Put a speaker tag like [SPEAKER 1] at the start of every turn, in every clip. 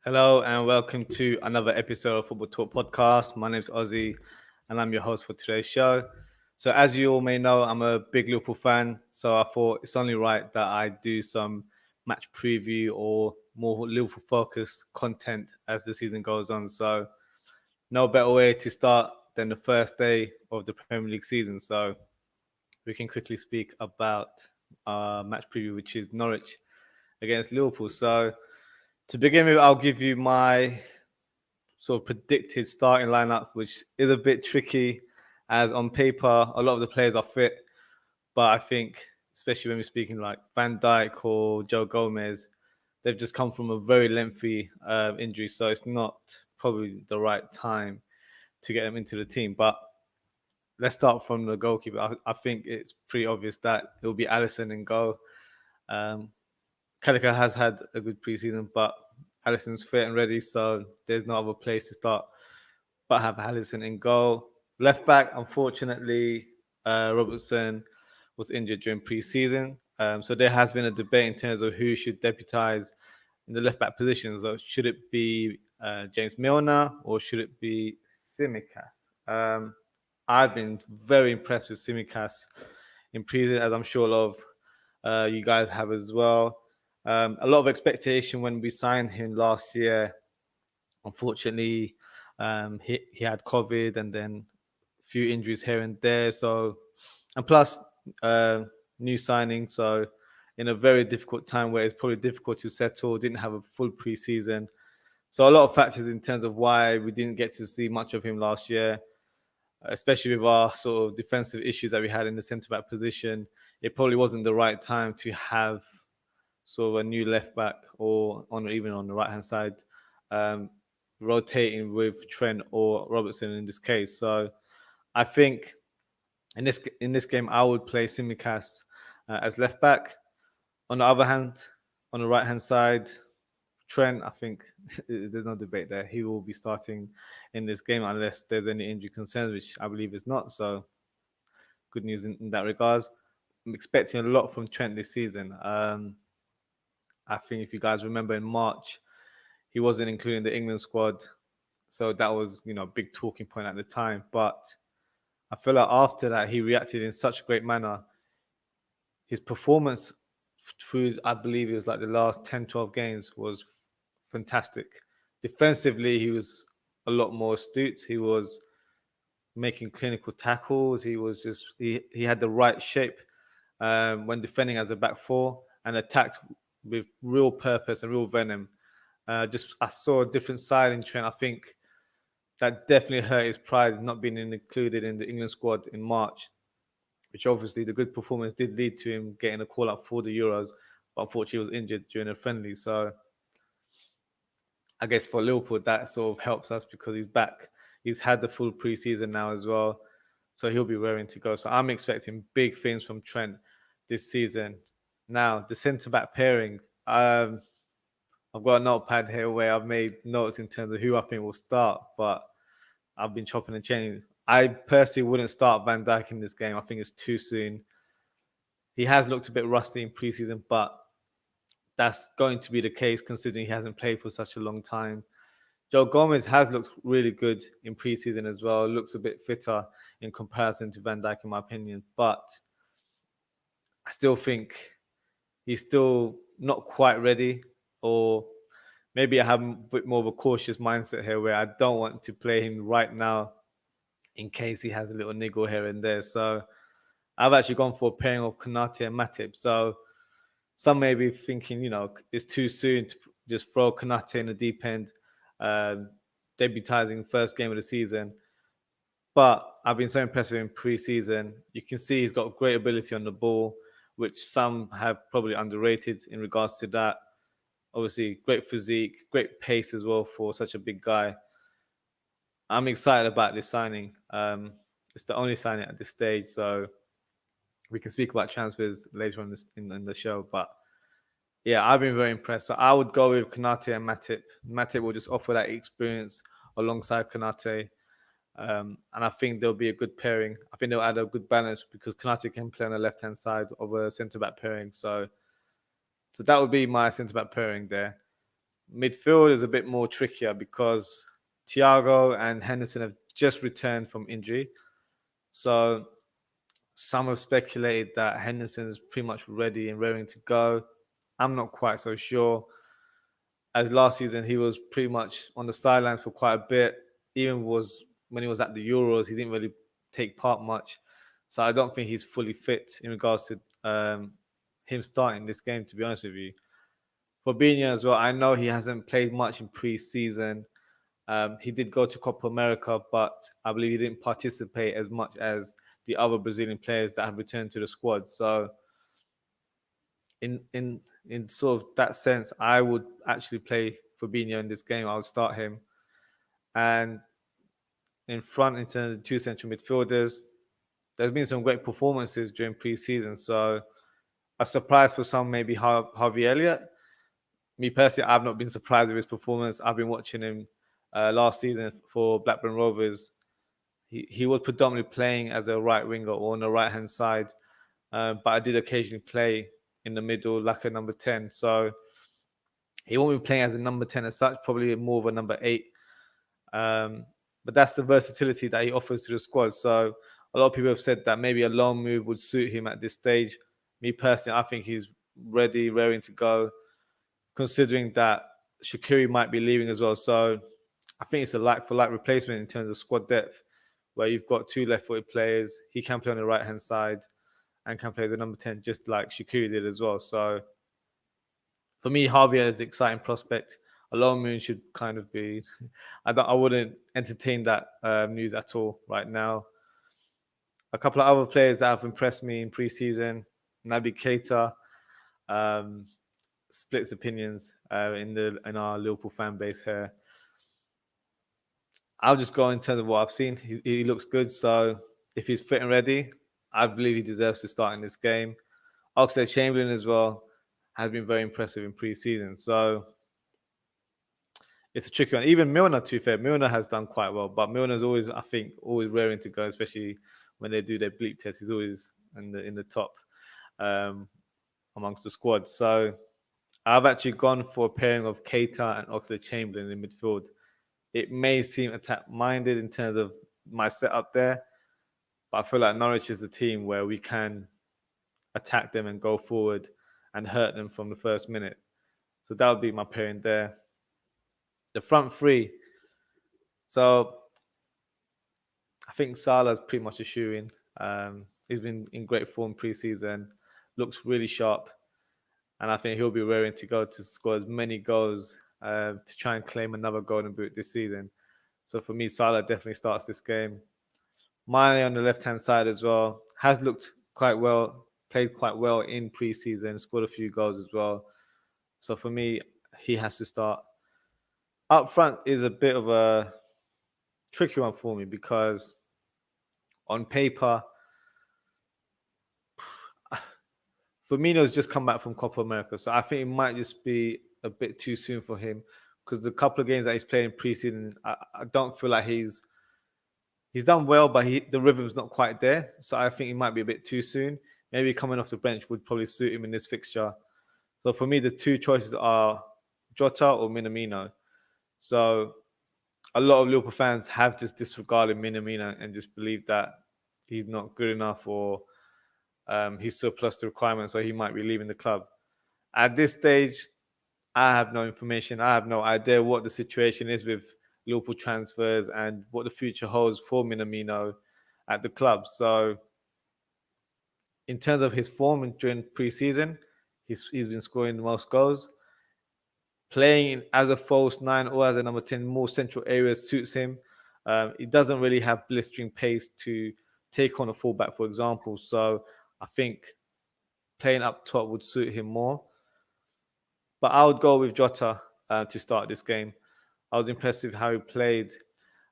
[SPEAKER 1] Hello and welcome to another episode of Football Talk Podcast. My name's Ozzie and I'm your host for today's show. So, as you all may know, I'm a big Liverpool fan. So, I thought it's only right that I do some match preview or more Liverpool focused content as the season goes on. So, no better way to start than the first day of the Premier League season. So, we can quickly speak about match preview, which is Norwich against Liverpool. So, to begin with, I'll give you my sort of predicted starting lineup, which is a bit tricky, as on paper a lot of the players are fit, but I think especially when we're speaking like Van Dijk or Joe Gomez, they've just come from a very lengthy injury, so it's not probably the right time to get them into the team. But let's start from the goalkeeper. I think it's pretty obvious that it will be Alisson in goal. Um, Calica has had a good preseason, but Alisson's fit and ready, so there's no other place to start but have Alisson in goal. Left back, unfortunately, Robertson was injured during preseason. So there has been a debate in terms of who should deputise in the left back position. So should it be James Milner or should it be Tsimikas? I've been very impressed with Tsimikas in preseason, as I'm sure a lot of you guys have as well. A lot of expectation when we signed him last year. Unfortunately, he had COVID and then a few injuries here and there. So, and plus, new signing. So, in a very difficult time where it's probably difficult to settle, didn't have a full preseason. So, a lot of factors in terms of why we didn't get to see much of him last year, especially with our sort of defensive issues that we had in the centre back position. It probably wasn't the right time to have sort of a new left back or even on the right hand side, um, rotating with Trent or Robertson in this case. So I think in this game I would play Simicast as left back. On the other hand, on the right hand side, Trent, I think there's no debate there. He will be starting in this game unless there's any injury concerns, which I believe is not. So good news in that regards. I'm expecting a lot from Trent this season. I think if you guys remember in March, he wasn't including the England squad. So that was, a big talking point at the time. But I feel like after that, he reacted in such a great manner. His performance through, I believe it was like the last 10, 12 games was fantastic. Defensively, he was a lot more astute. He was making clinical tackles. He had the right shape when defending as a back four and attacked with real purpose and real venom. Just I saw a different side in Trent. I think that definitely hurt his pride not being included in the England squad in March, which obviously the good performance did lead to him getting a call up for the Euros, but unfortunately he was injured during a friendly. So I guess for Liverpool that sort of helps us because he's back. He's had the full preseason now as well, so he'll be raring to go. So I'm expecting big things from Trent this season. Now the centre back pairing. I've got a notepad here where I've made notes in terms of who I think will start, but I've been chopping and changing. I personally wouldn't start Van Dijk in this game. I think it's too soon. He has looked a bit rusty in preseason, but that's going to be the case considering he hasn't played for such a long time. Joe Gomez has looked really good in preseason as well. Looks a bit fitter in comparison to Van Dijk, in my opinion. But I still think he's still not quite ready, or maybe I have a bit more of a cautious mindset here where I don't want to play him right now in case he has a little niggle here and there. So I've actually gone for a pairing of Konate and Matip. So some may be thinking, it's too soon to just throw Konate in the deep end, debuting first game of the season. But I've been so impressed with him pre-season. You can see he's got great ability on the ball, which some have probably underrated in regards to that. Obviously, great physique, great pace as well for such a big guy. I'm excited about this signing. It's the only signing at this stage, so we can speak about transfers later on in the show. But yeah, I've been very impressed. So I would go with Konate and Matip. Matip will just offer that experience alongside Konate. And I think there'll be a good pairing. I think they'll add a good balance because Konate can play on the left-hand side of a centre-back pairing. So that would be my centre-back pairing there. Midfield is a bit more trickier because Thiago and Henderson have just returned from injury. So some have speculated that Henderson is pretty much ready and raring to go. I'm not quite so sure. As last season, he was pretty much on the sidelines for quite a bit. Even was when he was at the Euros, he didn't really take part much. So I don't think he's fully fit in regards to him starting this game, to be honest with you. Fabinho as well, I know he hasn't played much in pre-season. He did go to Copa America, but I believe he didn't participate as much as the other Brazilian players that have returned to the squad. So in sort of that sense, I would actually play Fabinho in this game. I would start him. And in front, in terms of two central midfielders, there's been some great performances during pre-season. So a surprise for some, maybe Harvey Elliott. Me personally, I've not been surprised with his performance. I've been watching him last season for Blackburn Rovers. He was predominantly playing as a right winger or on the right hand side, but I did occasionally play in the middle like a number 10. So he won't be playing as a number 10 as such, probably more of a number 8. But that's the versatility that he offers to the squad. So a lot of people have said that maybe a loan move would suit him at this stage. Me personally, I think he's ready, raring to go, considering that Shaqiri might be leaving as well. So I think it's a like-for-like replacement in terms of squad depth, where you've got two left-footed players. He can play on the right-hand side and can play the number 10, just like Shaqiri did as well. So for me, Javier is an exciting prospect. A loan move should kind of be. I wouldn't entertain that news at all right now. A couple of other players that have impressed me in pre-season: Nabi Keita. Splits opinions in our Liverpool fan base here. I'll just go in terms of what I've seen. He looks good, so if he's fit and ready, I believe he deserves to start in this game. Oxlade-Chamberlain as well has been very impressive in pre-season, so it's a tricky one. Even Milner, to be fair, Milner has done quite well, but Milner's always, I think, always raring to go, especially when they do their bleep test. He's always in the top amongst the squad. So I've actually gone for a pairing of Keita and Oxlade-Chamberlain in midfield. It may seem attack-minded in terms of my setup there, but I feel like Norwich is the team where we can attack them and go forward and hurt them from the first minute. So that would be my pairing there. The front three. So I think Salah's pretty much a shoo-in. He's been in great form pre-season, looks really sharp, and I think he'll be raring to go to score as many goals to try and claim another golden boot this season. So for me, Salah definitely starts this game. Mane on the left-hand side as well has looked quite well, played quite well in pre-season, scored a few goals as well. So for me, he has to start. Up front is a bit of a tricky one for me because on paper, Firmino's just come back from Copa America, so I think it might just be a bit too soon for him because the couple of games that he's played in preseason, I don't feel like he's done well, but the rhythm's not quite there. So I think it might be a bit too soon. Maybe coming off the bench would probably suit him in this fixture. So for me, the two choices are Jota or Minamino. So a lot of Liverpool fans have just disregarded Minamino and just believe that he's not good enough or he's surplus to requirements, so he might be leaving the club. At this stage, I have no information. I have no idea what the situation is with Liverpool transfers and what the future holds for Minamino at the club. So in terms of his form during pre-season, he's been scoring the most goals. Playing as a false 9 or as a number 10, more central areas suits him. He doesn't really have blistering pace to take on a fullback, for example. So I think playing up top would suit him more. But I would go with Jota to start this game. I was impressed with how he played.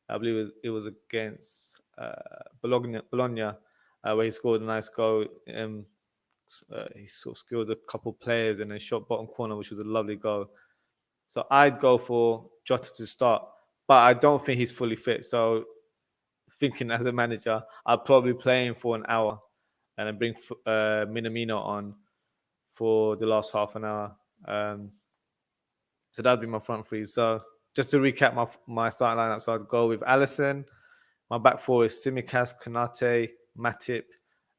[SPEAKER 1] I believe it was against Bologna, where he scored a nice goal. He sort of skilled a couple players and then shot bottom corner, which was a lovely goal. So I'd go for Jota to start, but I don't think he's fully fit. So thinking as a manager, I'll probably play him for an hour and then bring Minamino on for the last half an hour. So that'd be my front three. So just to recap my starting lineup, so I'd go with Alisson. My back four is Tsimikas, Konate, Matip,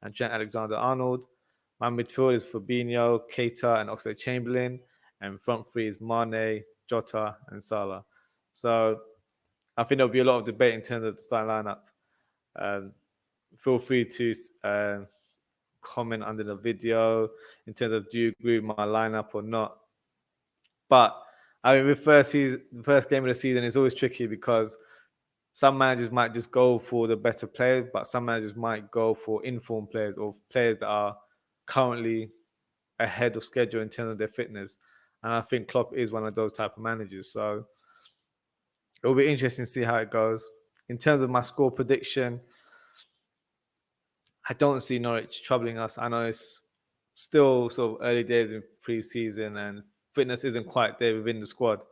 [SPEAKER 1] and Trent Alexander-Arnold. My midfield is Fabinho, Keita, and Oxlade-Chamberlain. And front three is Mane, Jota, and Salah. So I think there'll be a lot of debate in terms of the starting lineup. Feel free to comment under the video in terms of do you agree with my lineup or not. But I mean, with the first game of the season, it's always tricky because some managers might just go for the better players, but some managers might go for informed players or players that are currently ahead of schedule in terms of their fitness. And I think Klopp is one of those type of managers. So it'll be interesting to see how it goes. In terms of my score prediction, I don't see Norwich troubling us. I know it's still sort of early days in pre-season and fitness isn't quite there within the squad.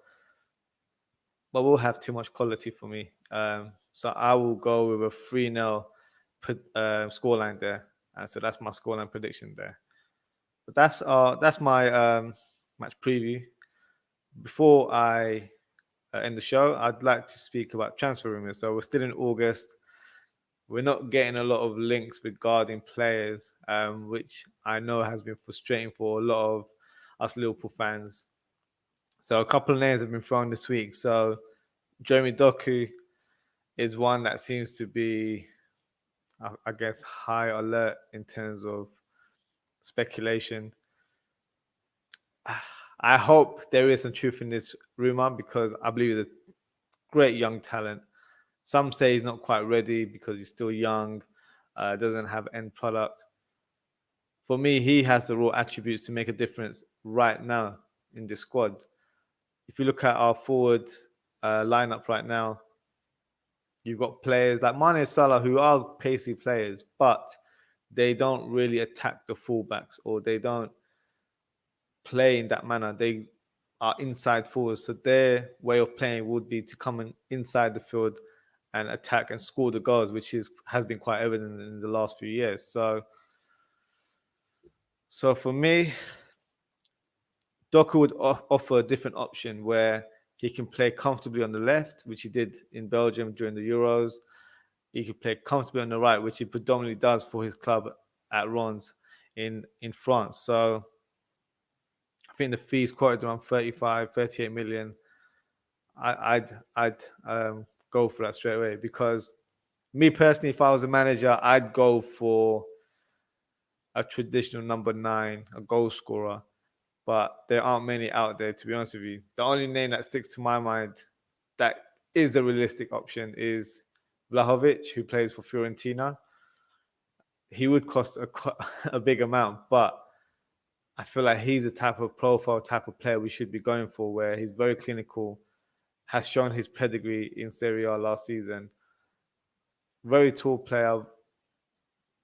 [SPEAKER 1] But we'll have too much quality for me. So I will go with a 3-0 scoreline there. So that's my scoreline prediction there. But that's my match preview. Before I end the show, I'd like to speak about transfer rumors. So we're still in August. We're not getting a lot of links regarding players, which I know has been frustrating for a lot of us Liverpool fans. So a couple of names have been thrown this week. So Jeremy Doku is one that seems to be, I guess, high alert in terms of speculation. I hope there is some truth in this rumor because I believe he's a great young talent. Some say he's not quite ready because he's still young, doesn't have end product. For me, he has the raw attributes to make a difference right now in this squad. If you look at our forward lineup right now, you've got players like Mane and Salah who are pacey players, but they don't really attack the fullbacks or they don't play in that manner. They are inside forwards. So their way of playing would be to come in inside the field and attack and score the goals, which has been quite evident in the last few years. So for me, Doku would offer a different option where he can play comfortably on the left, which he did in Belgium during the Euros. He could play comfortably on the right, which he predominantly does for his club at Reims in France. So I think the fees quoted around 35, 38 million. I'd go for that straight away because me personally, if I was a manager, I'd go for a traditional number 9, a goal scorer. But there aren't many out there, to be honest with you. The only name that sticks to my mind that is a realistic option is Vlahovic, who plays for Fiorentina. He would cost a big amount, but I feel like he's a type of profile, type of player we should be going for, where he's very clinical, has shown his pedigree in Serie A last season. Very tall player,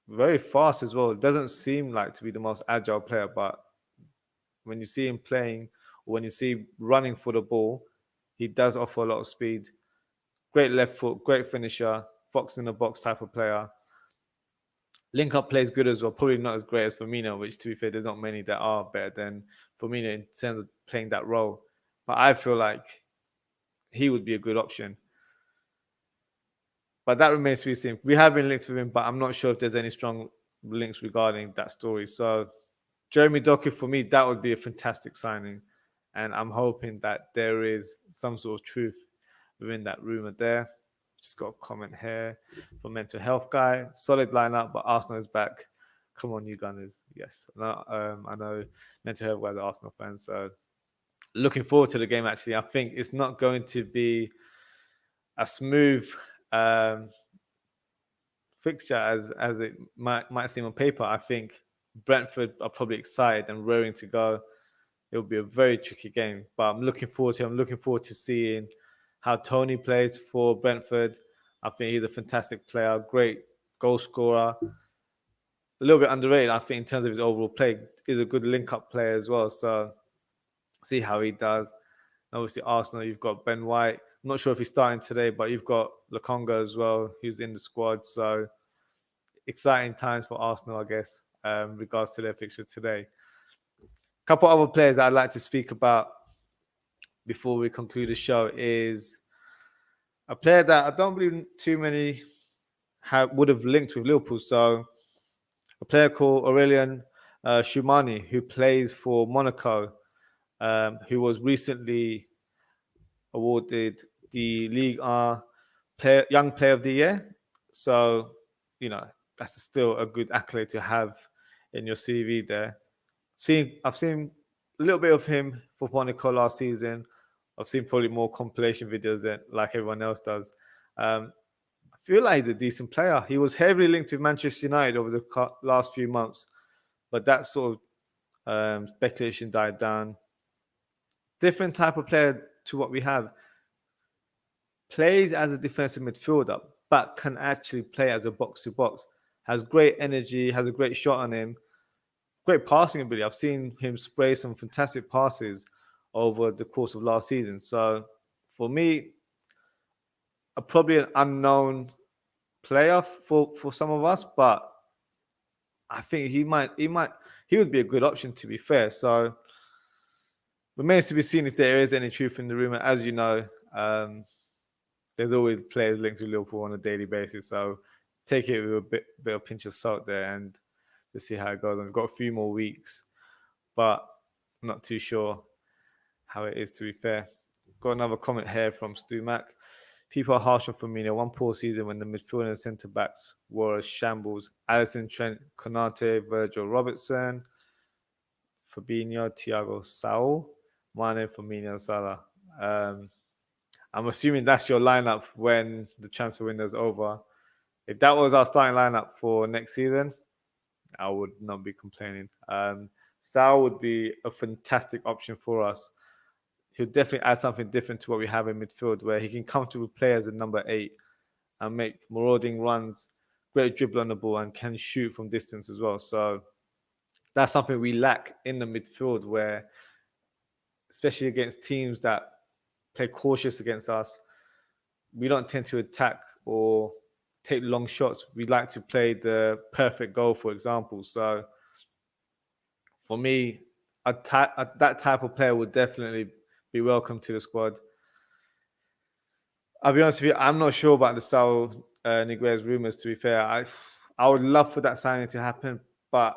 [SPEAKER 1] very fast as well. Doesn't seem like to be the most agile player, but when you see him playing or when you see running for the ball, he does offer a lot of speed. Great left foot, great finisher, fox in the box type of player. Link up plays good as well. Probably not as great as Firmino, which to be fair, there's not many that are better than Firmino in terms of playing that role. But I feel like he would be a good option. But that remains to be seen. We have been linked with him, but I'm not sure if there's any strong links regarding that story. So Jeremy Doku, for me, that would be a fantastic signing. And I'm hoping that there is some sort of truth within that rumor there. Just got a comment here from Mental Health Guy. Solid lineup, but Arsenal is back. Come on, you Gunners. Yes. I know Mental Health Guy is an Arsenal fan. So looking forward to the game, actually. I think it's not going to be a smooth fixture as it might seem on paper. I think Brentford are probably excited and raring to go. It'll be a very tricky game, but I'm looking forward to seeing how Tony plays for Brentford. I think he's a fantastic player, great goal scorer. A little bit underrated, I think, in terms of his overall play. He's a good link-up player as well. So see how he does. And obviously, Arsenal, you've got Ben White. I'm not sure if he's starting today, but you've got Lokonga as well, who's in the squad. So exciting times for Arsenal, I guess, regards to their fixture today. A couple other players that I'd like to speak about before we conclude the show is a player that I don't believe too many would have linked with Liverpool. So a player called Aurelien Tchouameni, who plays for Monaco, who was recently awarded the League R Young Player of the Year. So, that's still a good accolade to have in your CV there. I've seen a little bit of him for Monaco last season. I've seen probably more compilation videos than like everyone else does. I feel like he's a decent player. He was heavily linked to Manchester United over the last few months, but that sort of speculation died down. Different type of player to what we have. Plays as a defensive midfielder, but can actually play as a box-to-box. Has great energy, has a great shot on him, great passing ability. I've seen him spray some fantastic passes over the course of last season. So for me, probably an unknown player for some of us, but I think he would be a good option, to be fair. So remains to be seen if there is any truth in the rumor. As you know, there's always players linked to Liverpool on a daily basis. So take it with a bit of pinch of salt there and just see how it goes. And we've got a few more weeks, but I'm not too sure how it is, to be fair. Got another comment here from Stu Mac. People are harsh on Firmino. One poor season when the midfield and centre backs were a shambles. Alisson, Trent, Konate, Virgil, Robertson, Fabinho, Thiago, Saul, Mane, Firmino, Salah. I'm assuming that's your lineup when the transfer window's over. If that was our starting lineup for next season, I would not be complaining. Saul would be a fantastic option for us. He'll definitely add something different to what we have in midfield, where he can comfortably play as a number 8 and make marauding runs, great dribble on the ball, and can shoot from distance as well. So that's something we lack in the midfield, where, especially against teams that play cautious against us, we don't tend to attack or take long shots. We like to play the perfect goal, for example. So for me, that type of player would definitely be welcome to the squad. I'll be honest with you, I'm not sure about the Saul Niguez rumors, to be fair. I would love for that signing to happen, but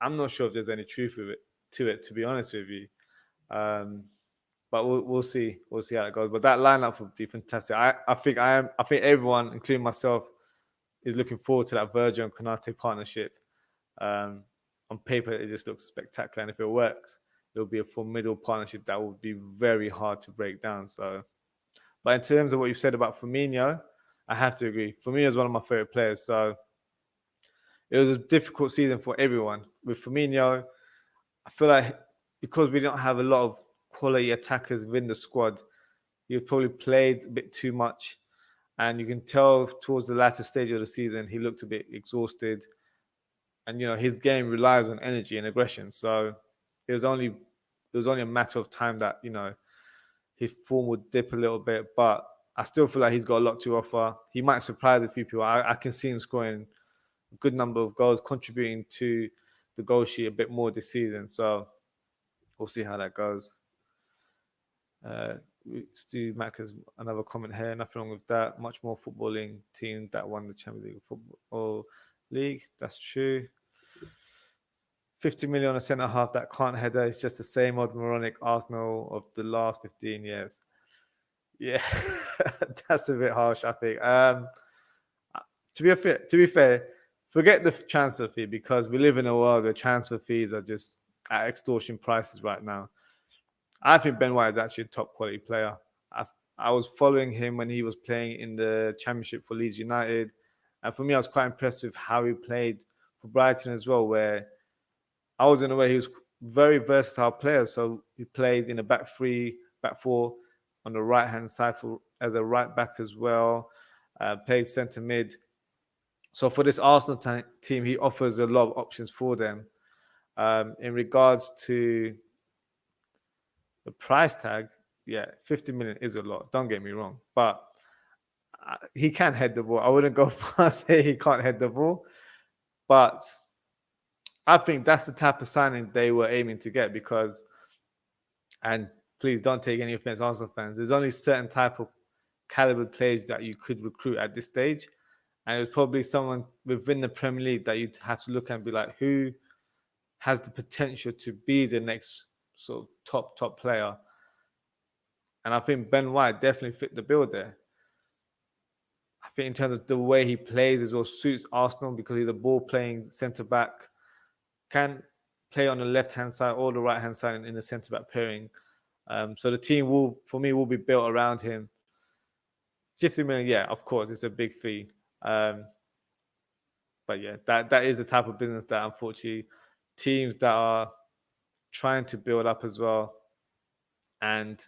[SPEAKER 1] I'm not sure if there's any truth to it, to be honest with you. But we'll see. We'll see how it goes. But that lineup would be fantastic. I think everyone, including myself, is looking forward to that Virgil and Konate partnership. On paper, it just looks spectacular, and if it works, it'll be a formidable partnership that would be very hard to break down. So, but in terms of what you've said about Firmino, I have to agree. Firmino is one of my favorite players. So it was a difficult season for everyone. With Firmino, I feel like because we don't have a lot of quality attackers within the squad, he probably played a bit too much. And you can tell towards the latter stage of the season, he looked a bit exhausted. And, his game relies on energy and aggression. So it was only a matter of time that, his form would dip a little bit. But I still feel like he's got a lot to offer. He might surprise a few people. I can see him scoring a good number of goals, contributing to the goal sheet a bit more this season. So we'll see how that goes. Stu Mack has another comment here. Nothing wrong with that. Much more footballing team that won the Champions League Football League. That's true. 50 million a centre half that can't header. It's just the same old moronic Arsenal of the last 15 years. Yeah, that's a bit harsh, I think. To be fair, forget the transfer fee, because we live in a world where transfer fees are just at extortion prices right now. I think Ben White is actually a top quality player. I was following him when he was playing in the Championship for Leeds United. And for me, I was quite impressed with how he played for Brighton as well, where I was in a way he was a very versatile player. So he played in a back 3, back 4 on the right-hand side as a right back as well. Played centre mid. So for this Arsenal team, he offers a lot of options for them. In regards to the price tag, 50 million is a lot. Don't get me wrong. But he can head the ball. I wouldn't go past say he can't head the ball. But I think that's the type of signing they were aiming to get, and please don't take any offense, Arsenal fans. There's only certain type of caliber players that you could recruit at this stage, and it's probably someone within the Premier League that you'd have to look at and be like, who has the potential to be the next sort of top player. And I think Ben White definitely fit the bill there. I think in terms of the way he plays as well suits Arsenal because he's a ball playing centre back, can play on the left hand side or the right hand side in the centre back pairing. So the team will be built around him. 50 million, yeah, of course, it's a big fee. But yeah, that is the type of business that unfortunately teams that are trying to build up as well and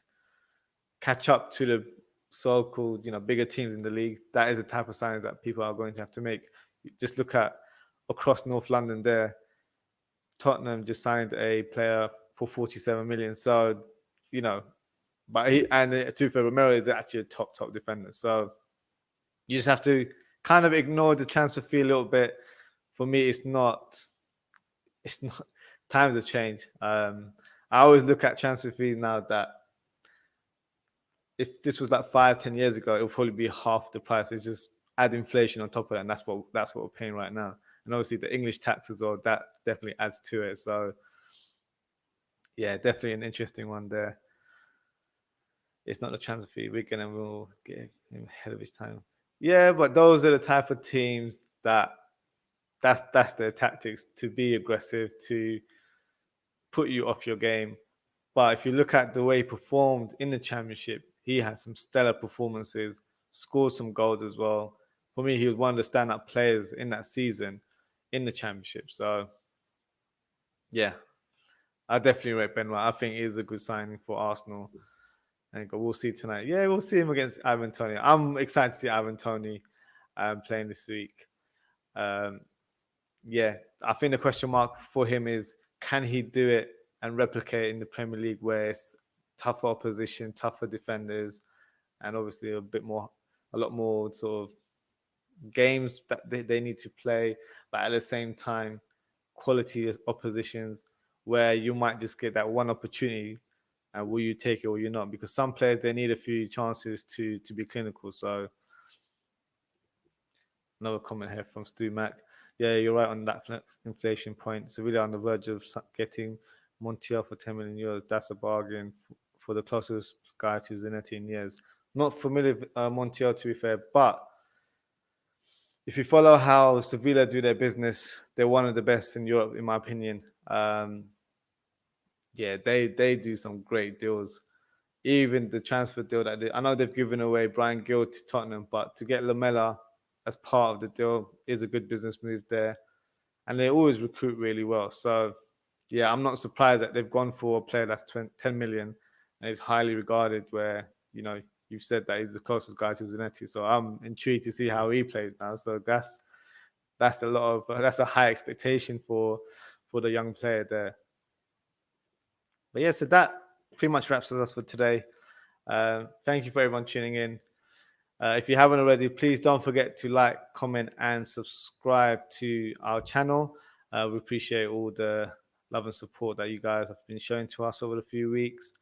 [SPEAKER 1] catch up to the so-called, bigger teams in the league. That is the type of signing that people are going to have to make. Just look at across North London there. Tottenham just signed a player for 47 million. So, but Tufa Romero is actually a top defender. So you just have to kind of ignore the transfer fee a little bit. For me, it's not times have changed. I always look at transfer fees now that if this was like 5-10 years ago, it would probably be half the price. It's just add inflation on top of that, and that's what we're paying right now. And obviously the English tax as well, that definitely adds to it. So yeah, definitely an interesting one there. It's not the transfer fee. Wigan will get him ahead of his time. Yeah, but those are the type of teams that's their tactics, to be aggressive, to put you off your game. But if you look at the way he performed in the Championship, he had some stellar performances, scored some goals as well. For me, he was one of the standout players in that season in the Championship. So, yeah, I definitely rate Ben White. I think he is a good signing for Arsenal. And we'll see tonight. Yeah, we'll see him against Ivan Toney. I'm excited to see Ivan Toney playing this week. Yeah, I think the question mark for him is, can he do it and replicate in the Premier League where it's tougher opposition, tougher defenders, and obviously a lot more sort of games that they need to play, but at the same time, quality oppositions where you might just get that one opportunity, and will you take it or you're not? Because some players, they need a few chances to be clinical. So another comment here from Stu Mac. Yeah, you're right on that inflation point. Sevilla on the verge of getting Montiel for 10 million euros. That's a bargain for the closest guy to Zanetti in years. Not familiar with Montiel, to be fair, but if you follow how Sevilla do their business, they're one of the best in Europe, in my opinion. Yeah, they do some great deals. Even the transfer deal I know they've given away Brian Gill to Tottenham, but to get Lamela as part of the deal is a good business move there. And they always recruit really well. So, yeah, I'm not surprised that they've gone for a player that's 10 million and is highly regarded, where, you've said that he's the closest guy to Zanetti. So I'm intrigued to see how he plays now. So that's a high expectation for the young player there. But yeah, so that pretty much wraps us up for today. Thank you for everyone tuning in. If you haven't already, please don't forget to like, comment, and subscribe to our channel. We appreciate all the love and support that you guys have been showing to us over the few weeks.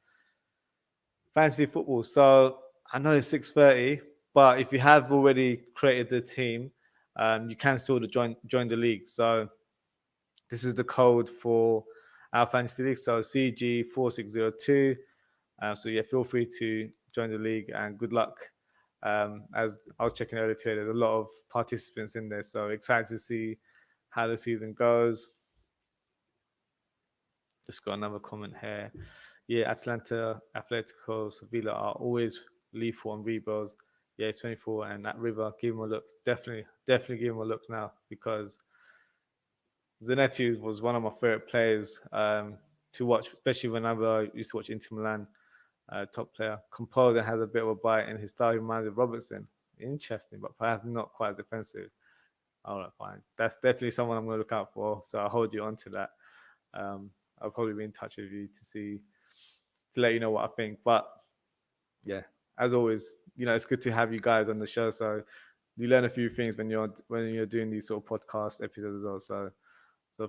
[SPEAKER 1] Fantasy football. So I know it's 6:30, but if you have already created the team, you can still join the league. So this is the code for our fantasy league. So CG4602. So yeah, feel free to join the league, and good luck. As I was checking earlier today, there's a lot of participants in there. So excited to see how the season goes. Just got another comment here. Yeah, Atlanta, Atletico, Sevilla are always lethal on rebuilds. Yeah, 24, and that River, give him a look. Definitely give him a look now, because Zanetti was one of my favorite players to watch, especially whenever I used to watch Inter Milan. Top player. Composer has a bit of a bite in his style. He reminds of Robertson. Interesting, but perhaps not quite defensive. All right, fine. That's definitely someone I'm going to look out for. So I'll hold you on to that. I'll probably be in touch with you to let you know what I think. But yeah, as always, it's good to have you guys on the show. So you learn a few things when you're doing these sort of podcast episodes as well. So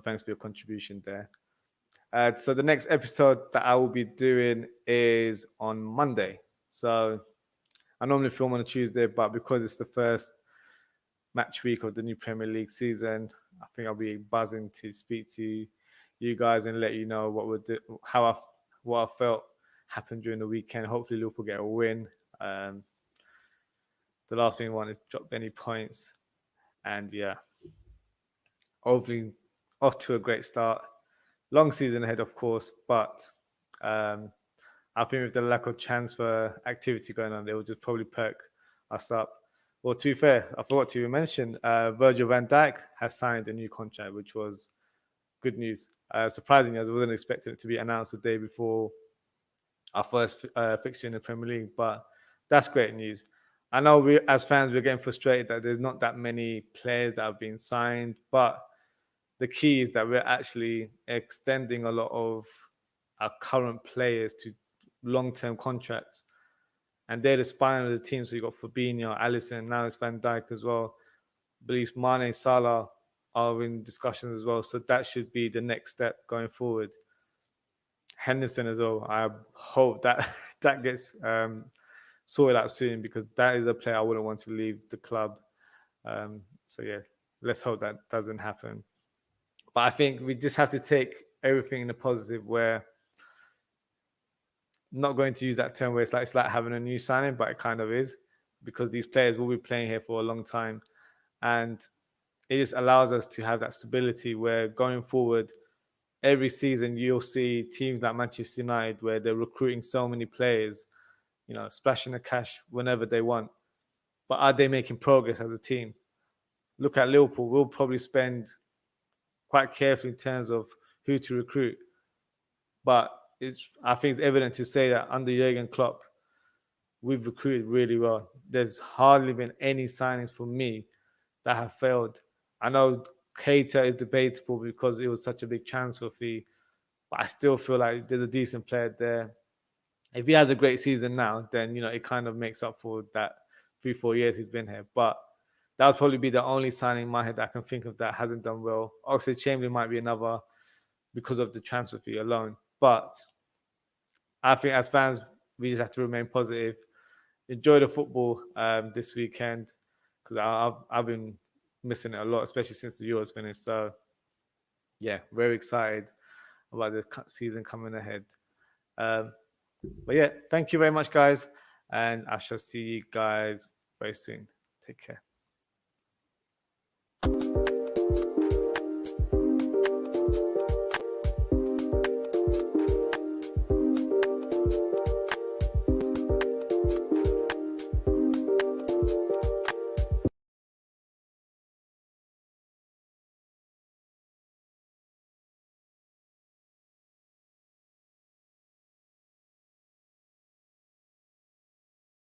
[SPEAKER 1] thanks for your contribution there. So the next episode that I will be doing is on Monday. So I normally film on a Tuesday, but because it's the first match week of the new Premier League season, I think I'll be buzzing to speak to you guys and let you know what what I felt happened during the weekend. Hopefully, Liverpool get a win. Um, the last thing I want is drop any points, and yeah, hopefully off to a great start. Long season ahead, of course, but um, I think with the lack of transfer activity going on, they will just probably perk us up. Well, to be fair, I forgot to mention Virgil van Dijk has signed a new contract, which was good news. Surprisingly, as I wasn't expecting it to be announced the day before our first fixture in the Premier League, but that's great news. I know we, as fans, we're getting frustrated that there's not that many players that have been signed, but the key is that we're actually extending a lot of our current players to long-term contracts, and they're the spine of the team. So you got Fabinho, Alisson, now it's Van Dijk as well. I believe Mane, Salah are in discussions as well. So that should be the next step going forward. Henderson as well. I hope that that gets sorted out soon, because that is a player I wouldn't want to leave the club. So yeah, let's hope that doesn't happen. But I think we just have to take everything in a positive, where I'm not going to use that term where it's like having a new signing, but it kind of is, because these players will be playing here for a long time. And it just allows us to have that stability where going forward, every season you'll see teams like Manchester United where they're recruiting so many players, splashing the cash whenever they want. But are they making progress as a team? Look at Liverpool. We'll probably spend quite carefully in terms of who to recruit. But I think it's evident to say that under Jurgen Klopp, we've recruited really well. There's hardly been any signings for me that have failed. I know Keita is debatable because it was such a big transfer fee, but I still feel like there's a decent player there. If he has a great season now, then it kind of makes up for that 3-4 years he's been here. But that would probably be the only signing in my head that I can think of that hasn't done well. Oxlade-Chamberlain might be another because of the transfer fee alone. But I think as fans, we just have to remain positive. Enjoy the football this weekend, because I've been missing it a lot, especially since the Euros finished. So yeah, very excited about the season coming ahead. But yeah, thank you very much, guys, and I shall see you guys very soon. Take care.